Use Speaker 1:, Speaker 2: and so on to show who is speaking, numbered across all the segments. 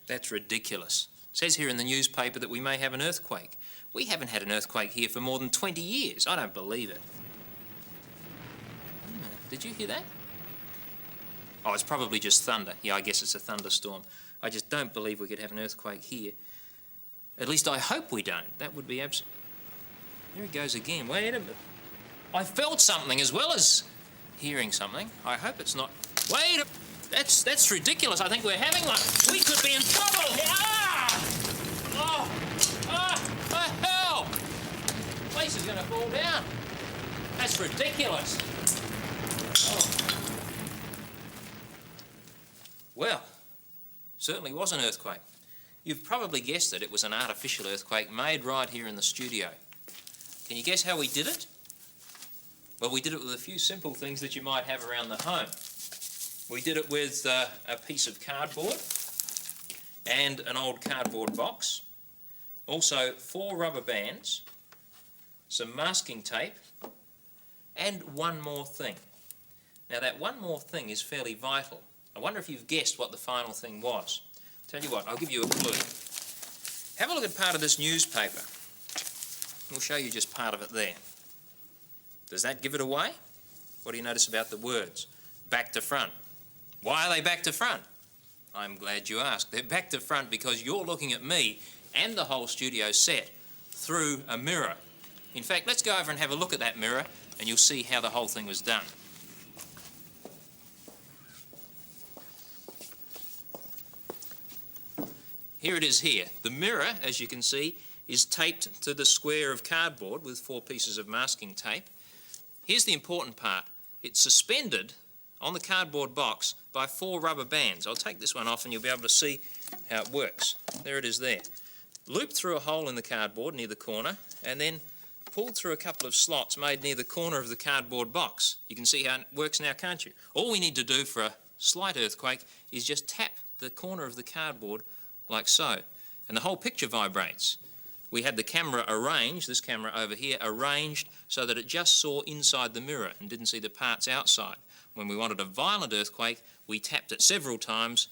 Speaker 1: That's ridiculous. It says here in the newspaper that we may have an earthquake. We haven't had an earthquake here for more than 20 years. I don't believe it. Did you hear that? Oh, it's probably just thunder. Yeah, I guess it's a thunderstorm. I just don't believe we could have an earthquake here. At least I hope we don't. That would be absolute. There it goes again. Wait a minute. I felt something as well as hearing something. I hope it's not. Wait a... That's ridiculous. I think we're having one. We could be in trouble here. Ah! Oh! Ah! Help! The place is going to fall down. That's ridiculous. Oh. Well, certainly was an earthquake. You've probably guessed it. It was an artificial earthquake made right here in the studio. Can you guess how we did it? Well, we did it with a few simple things that you might have around the home. We did it with a piece of cardboard and an old cardboard box. Also 4 rubber bands, some masking tape, and one more thing. Now that one more thing is fairly vital. I wonder if you've guessed what the final thing was. Tell you what, I'll give you a clue. Have a look at part of this newspaper. We'll show you just part of it there. Does that give it away? What do you notice about the words? Back to front. Why are they back to front? I'm glad you asked. They're back to front because you're looking at me and the whole studio set through a mirror. In fact, let's go over and have a look at that mirror and you'll see how the whole thing was done. Here it is here. The mirror, as you can see, is taped to the square of cardboard with 4 pieces of masking tape. Here's the important part. It's suspended on the cardboard box by 4 rubber bands. I'll take this one off and you'll be able to see how it works. There it is there. Looped through a hole in the cardboard near the corner and then pulled through a couple of slots made near the corner of the cardboard box. You can see how it works now, can't you? All we need to do for a slight earthquake is just tap the corner of the cardboard like so, and the whole picture vibrates. We had the camera arranged, this camera over here, arranged so that it just saw inside the mirror and didn't see the parts outside. When we wanted a violent earthquake, we tapped it several times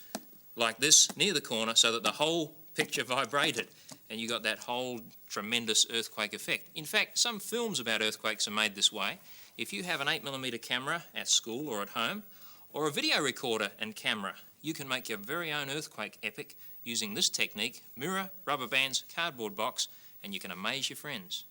Speaker 1: like this near the corner so that the whole picture vibrated and you got that whole tremendous earthquake effect. In fact, some films about earthquakes are made this way. If you have an 8mm camera at school or at home, or a video recorder and camera, you can make your very own earthquake epic using this technique: mirror, rubber bands, cardboard box, and you can amaze your friends.